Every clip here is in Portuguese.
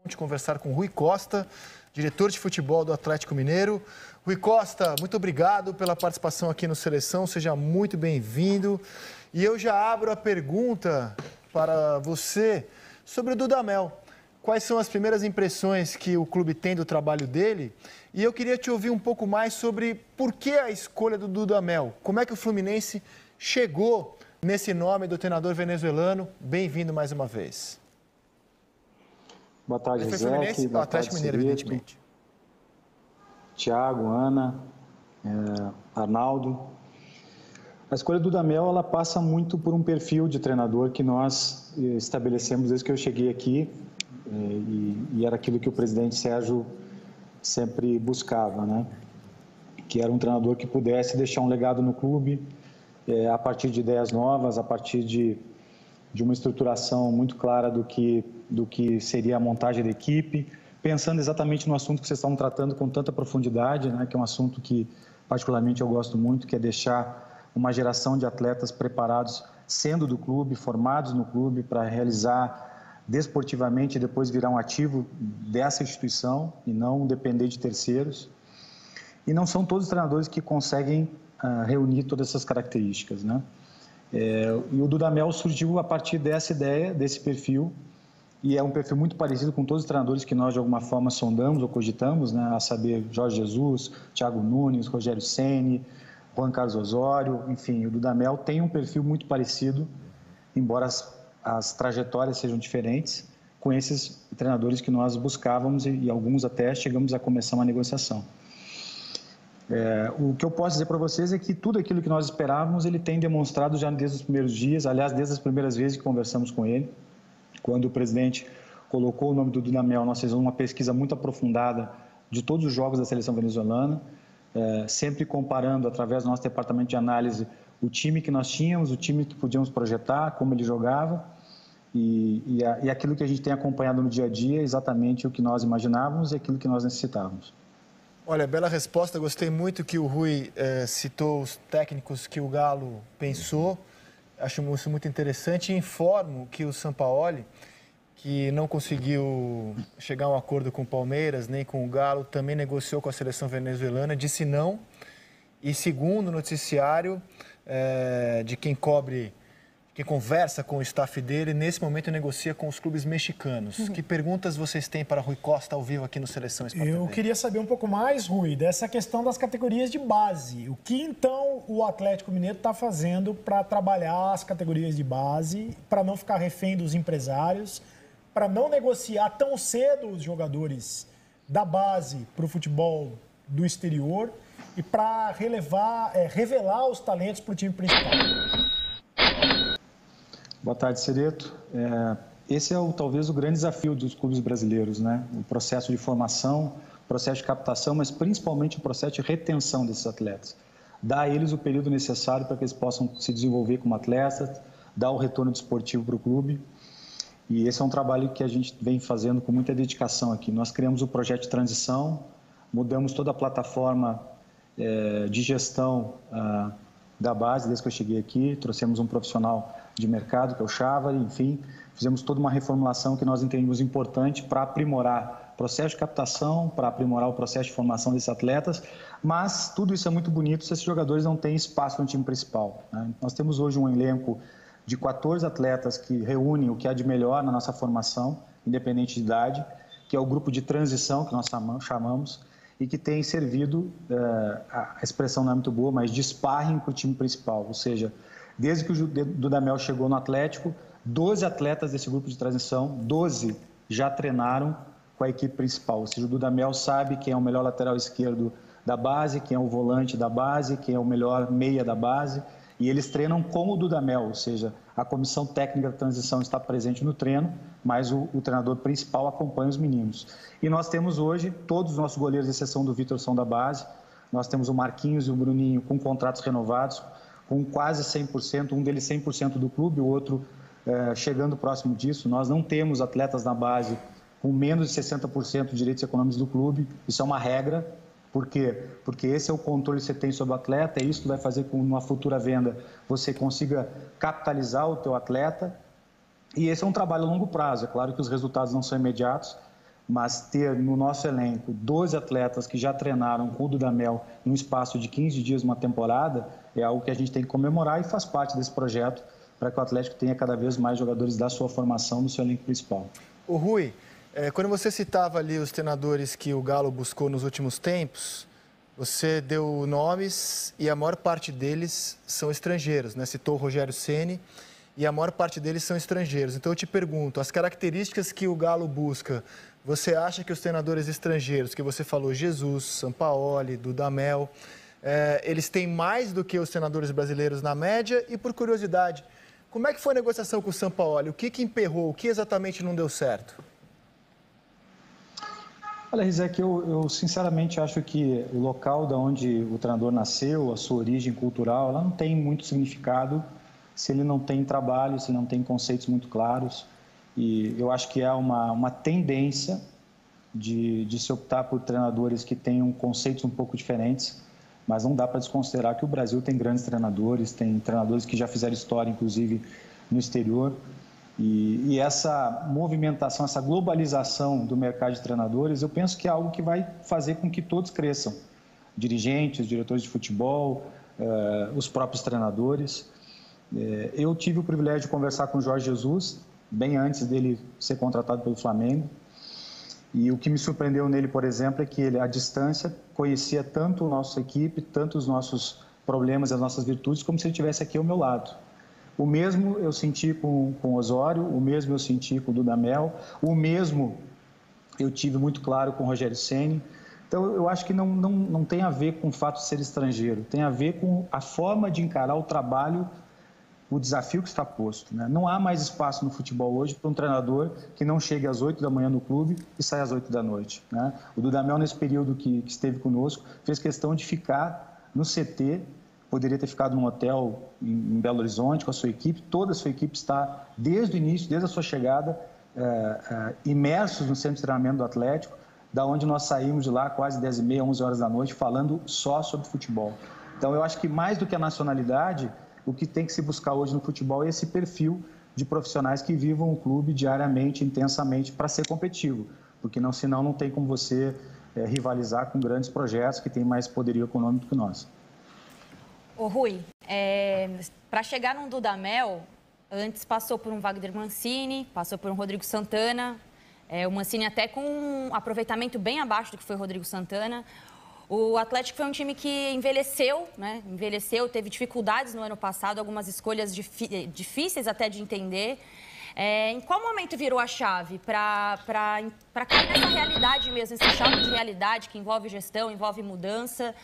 de conversar com Rui Costa, diretor de futebol do Atlético Mineiro. Rui Costa, muito obrigado pela participação aqui no Seleção, seja muito bem-vindo. E eu já abro a pergunta para você sobre o Dudamel. Quais são as primeiras impressões que o clube tem do trabalho dele? E eu queria te ouvir um pouco mais sobre por que a escolha do Dudamel. Como é que o Fluminense chegou nesse nome do treinador venezuelano? Bem-vindo mais uma vez. Boa tarde, Ele foi Zé. Fluminense ou Atlético Mineiro, evidentemente. Tiago, Ana, Arnaldo. A escolha do Dudamel, ela passa muito por um perfil de treinador que nós estabelecemos desde que eu cheguei aqui, e era aquilo que o presidente Sérgio sempre buscava, né? Que era um treinador que pudesse deixar um legado no clube, a partir de ideias novas, a partir de uma estruturação muito clara do que seria a montagem da equipe, pensando exatamente no assunto que vocês estão tratando com tanta profundidade, né, que é um assunto que particularmente eu gosto muito, que é deixar uma geração de atletas preparados, sendo do clube, formados no clube, para realizar desportivamente e depois virar um ativo dessa instituição e não depender de terceiros. E não são todos os treinadores que conseguem reunir todas essas características, né? E o Dudamel surgiu a partir dessa ideia, desse perfil, e é um perfil muito parecido com todos os treinadores que nós de alguma forma sondamos ou cogitamos, né? A saber, Jorge Jesus, Thiago Nunes, Rogério Ceni, Juan Carlos Osório, enfim, o Dudamel tem um perfil muito parecido, embora as trajetórias sejam diferentes, com esses treinadores que nós buscávamos e alguns até chegamos a começar uma negociação. O que eu posso dizer para vocês é que tudo aquilo que nós esperávamos, ele tem demonstrado já desde os primeiros dias, aliás, desde as primeiras vezes que conversamos com ele. Quando o presidente colocou o nome do Dudamel, nós fizemos uma pesquisa muito aprofundada de todos os jogos da seleção venezuelana, sempre comparando, através do nosso departamento de análise, o time que nós tínhamos, o time que podíamos projetar, como ele jogava, e aquilo que a gente tem acompanhado no dia a dia, exatamente o que nós imaginávamos e aquilo que nós necessitávamos. Olha, bela resposta. Gostei muito que o Rui citou os técnicos que o Galo pensou. Acho isso muito interessante. E informo que o Sampaoli, que não conseguiu chegar a um acordo com o Palmeiras, nem com o Galo, também negociou com a seleção venezuelana, disse não. E segundo o noticiário de quem conversa com o staff dele, nesse momento negocia com os clubes mexicanos. Que perguntas vocês têm para Rui Costa ao vivo aqui no Seleção Sport TV? Eu queria saber um pouco mais, Rui, dessa questão das categorias de base. O que, então, o Atlético Mineiro está fazendo para trabalhar as categorias de base, para não ficar refém dos empresários, para não negociar tão cedo os jogadores da base para o futebol do exterior e para revelar os talentos para o time principal? Boa tarde, Cereto. Esse é talvez o grande desafio dos clubes brasileiros, né? O processo de formação, o processo de captação, mas principalmente o processo de retenção desses atletas. Dar a eles o período necessário para que eles possam se desenvolver como atletas, dar o retorno desportivo para o clube. E esse é um trabalho que a gente vem fazendo com muita dedicação aqui. Nós criamos o projeto de transição, mudamos toda a plataforma de gestão da base desde que eu cheguei aqui, trouxemos um profissional de mercado, que é o Chávari, enfim, fizemos toda uma reformulação que nós entendemos importante para aprimorar o processo de captação, para aprimorar o processo de formação desses atletas, mas tudo isso é muito bonito se esses jogadores não têm espaço no time principal, né? Nós temos hoje um elenco de 14 atletas que reúnem o que há de melhor na nossa formação, independente de idade, que é o grupo de transição, que nós chamamos, e que tem servido, a expressão não é muito boa, mas de sparring para o time principal, ou seja, desde que o Dudamel chegou no Atlético, 12 atletas desse grupo de transição, 12 já treinaram com a equipe principal. Ou seja, o Dudamel sabe quem é o melhor lateral esquerdo da base, quem é o volante da base, quem é o melhor meia da base. E eles treinam com o Dudamel, ou seja, a comissão técnica da transição está presente no treino, mas o treinador principal acompanha os meninos. E nós temos hoje, todos os nossos goleiros, exceção do Vitor, são da base. Nós temos o Marquinhos e o Bruninho com contratos renovados, com quase 100%, um deles 100% do clube, o outro chegando próximo disso. Nós não temos atletas na base com menos de 60% de direitos econômicos do clube, isso é uma regra. Por quê? Porque esse é o controle que você tem sobre o atleta, e isso vai fazer com que numa futura venda você consiga capitalizar o teu atleta, e esse é um trabalho a longo prazo. É claro que os resultados não são imediatos, mas ter no nosso elenco 12 atletas que já treinaram com o Dudamel em um espaço de 15 dias, uma temporada, é algo que a gente tem que comemorar e faz parte desse projeto para que o Atlético tenha cada vez mais jogadores da sua formação no seu elenco principal. O Rui, quando você citava ali os treinadores que o Galo buscou nos últimos tempos, você deu nomes e a maior parte deles são estrangeiros, né? Citou o Rogério Ceni e a maior parte deles são estrangeiros. Então eu te pergunto, as características que o Galo busca, você acha que os treinadores estrangeiros, que você falou, Jesus, Sampaoli, Dudamel, eles têm mais do que os treinadores brasileiros na média? E por curiosidade, como é que foi a negociação com o Sampaoli? O que emperrou? O que exatamente não deu certo? Olha, Rizek, eu sinceramente acho que o local de onde o treinador nasceu, a sua origem cultural, ela não tem muito significado se ele não tem trabalho, se não tem conceitos muito claros. E eu acho que há uma tendência de se optar por treinadores que tenham conceitos um pouco diferentes, mas não dá para desconsiderar que o Brasil tem grandes treinadores, tem treinadores que já fizeram história, inclusive, no exterior. E essa movimentação, essa globalização do mercado de treinadores, eu penso que é algo que vai fazer com que todos cresçam. Dirigentes, diretores de futebol, os próprios treinadores. Eu tive o privilégio de conversar com o Jorge Jesus, bem antes dele ser contratado pelo Flamengo. E o que me surpreendeu nele, por exemplo, é que ele, à distância, conhecia tanto a nossa equipe, tanto os nossos problemas e as nossas virtudes, como se ele estivesse aqui ao meu lado. O mesmo eu senti com o Osório, o mesmo eu senti com o Dudamel, o mesmo eu tive muito claro com o Rogério Ceni. Então, eu acho que não tem a ver com o fato de ser estrangeiro, tem a ver com a forma de encarar o trabalho, o desafio que está posto, né? Não há mais espaço no futebol hoje para um treinador que não chegue às 8 da manhã no clube e saia às 8 da noite, né? O Dudamel, nesse período que esteve conosco, fez questão de ficar no CT, poderia ter ficado num hotel em Belo Horizonte com a sua equipe. Toda a sua equipe está, desde o início, desde a sua chegada, imersos no centro de treinamento do Atlético, da onde nós saímos de lá quase 10h30, 11 horas da noite, falando só sobre futebol. Então, eu acho que mais do que a nacionalidade, o que tem que se buscar hoje no futebol é esse perfil de profissionais que vivam o clube diariamente, intensamente, para ser competitivo, porque senão não tem como você rivalizar com grandes projetos que têm mais poderio econômico que nós. Ô Rui, para chegar num Dudamel, antes passou por um Wagner Mancini, passou por um Rodrigo Santana, o Mancini até com um aproveitamento bem abaixo do que foi o Rodrigo Santana. O Atlético foi um time que envelheceu, né? Teve dificuldades no ano passado, algumas escolhas difíceis até de entender. Em qual momento virou a chave para cair nessa realidade mesmo, esse choque de realidade que envolve gestão, envolve mudança?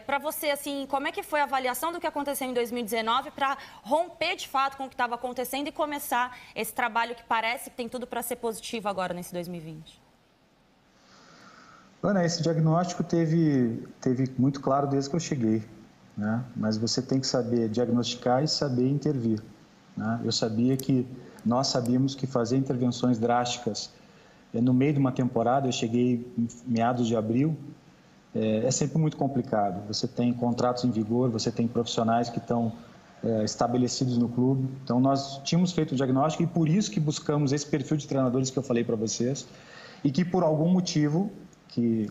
Para você, assim, como é que foi a avaliação do que aconteceu em 2019 para romper de fato com o que estava acontecendo e começar esse trabalho que parece que tem tudo para ser positivo agora nesse 2020? Ana, esse diagnóstico teve muito claro desde que eu cheguei, né? Mas você tem que saber diagnosticar e saber intervir, né? Nós sabíamos que fazer intervenções drásticas no meio de uma temporada, eu cheguei em meados de abril, é sempre muito complicado. Você tem contratos em vigor, você tem profissionais que estão estabelecidos no clube. Então, nós tínhamos feito o diagnóstico e por isso que buscamos esse perfil de treinadores que eu falei para vocês e que, por algum motivo, que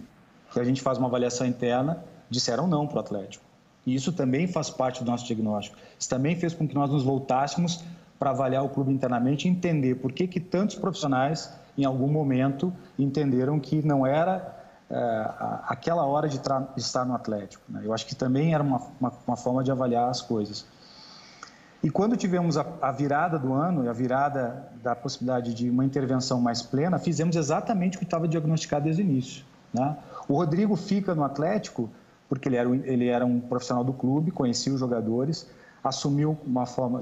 a gente faz uma avaliação interna, disseram não para o Atlético. E isso também faz parte do nosso diagnóstico. Isso também fez com que nós nos voltássemos para avaliar o clube internamente e entender por que tantos profissionais, em algum momento, entenderam que não era aquela hora de estar no Atlético, né? Eu acho que também era uma forma de avaliar as coisas. E quando tivemos a virada do ano, a virada da possibilidade de uma intervenção mais plena, fizemos exatamente o que estava diagnosticado desde o início, né? O Rodrigo fica no Atlético porque ele era um profissional do clube, conhecia os jogadores, assumiu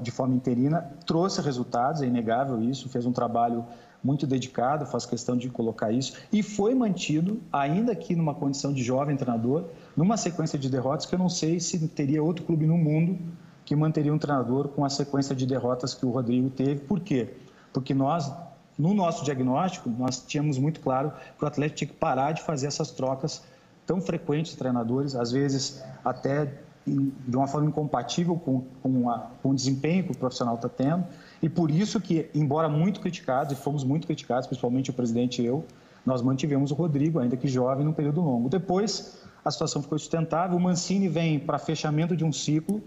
de forma interina, trouxe resultados, é inegável isso, fez um trabalho muito dedicado, faz questão de colocar isso, e foi mantido, ainda aqui numa condição de jovem treinador, numa sequência de derrotas que eu não sei se teria outro clube no mundo que manteria um treinador com a sequência de derrotas que o Rodrigo teve. Por quê? Porque nós, no nosso diagnóstico, nós tínhamos muito claro que o Atlético tinha que parar de fazer essas trocas tão frequentes de treinadores, às vezes até de uma forma incompatível com o desempenho que o profissional está tendo. E por isso que, embora muito criticados, e fomos muito criticados, principalmente o presidente e eu, nós mantivemos o Rodrigo, ainda que jovem, num período longo. Depois, a situação ficou sustentável, o Mancini vem para fechamento de um ciclo,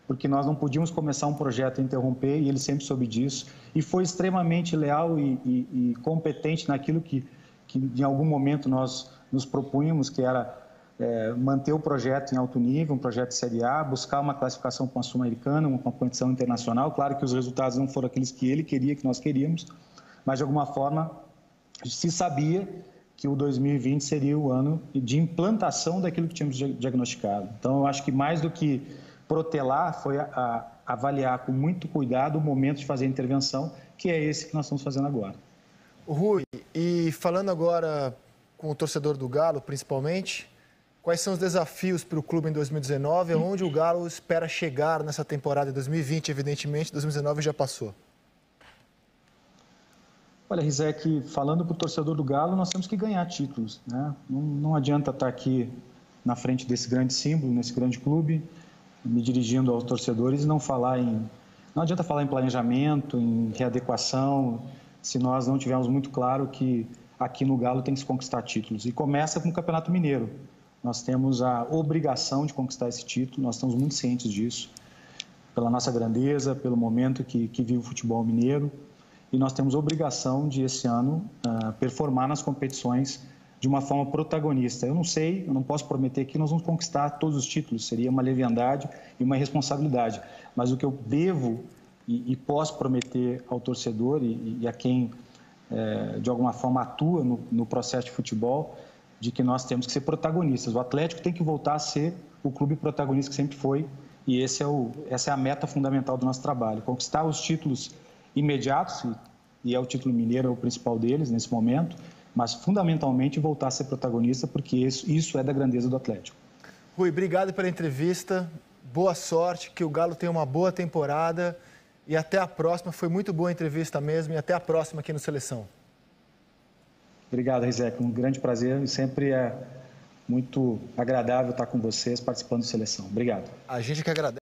porque nós não podíamos começar um projeto e interromper, e ele sempre soube disso, e foi extremamente leal e competente naquilo que em algum momento nós nos propunhamos, que era manter o projeto em alto nível, um projeto de Série A, buscar uma classificação com a Sul-Americana, uma competição internacional. Claro que os resultados não foram aqueles que ele queria, que nós queríamos, mas de alguma forma se sabia que o 2020 seria o ano de implantação daquilo que tínhamos diagnosticado. Então, eu acho que mais do que protelar foi avaliar com muito cuidado o momento de fazer a intervenção, que é esse que nós estamos fazendo agora. Rui, e falando agora com o torcedor do Galo, principalmente, quais são os desafios para o clube em 2019, onde o Galo espera chegar nessa temporada de 2020, evidentemente, 2019 já passou? Olha, Rizek, falando para o torcedor do Galo, nós temos que ganhar títulos, né? Não adianta estar aqui na frente desse grande símbolo, nesse grande clube, me dirigindo aos torcedores e não adianta falar em planejamento, em readequação, se nós não tivermos muito claro que aqui no Galo tem que se conquistar títulos. E começa com o Campeonato Mineiro. Nós temos a obrigação de conquistar esse título, nós estamos muito cientes disso, pela nossa grandeza, pelo momento que vive o futebol mineiro. E nós temos a obrigação de, esse ano, performar nas competições de uma forma protagonista. Eu não posso prometer que nós vamos conquistar todos os títulos, seria uma leviandade e uma irresponsabilidade. Mas o que eu devo e posso prometer ao torcedor e a quem, de alguma forma, atua no processo de futebol, de que nós temos que ser protagonistas. O Atlético tem que voltar a ser o clube protagonista que sempre foi, e essa é a meta fundamental do nosso trabalho, conquistar os títulos imediatos, e é o título mineiro, é o principal deles nesse momento, mas fundamentalmente voltar a ser protagonista, porque isso é da grandeza do Atlético. Rui, obrigado pela entrevista, boa sorte, que o Galo tenha uma boa temporada e até a próxima. Foi muito boa a entrevista mesmo e até a próxima aqui no Seleção. Obrigado, Rizek, um grande prazer e sempre é muito agradável estar com vocês participando do Seleção. Obrigado. A gente que agradece.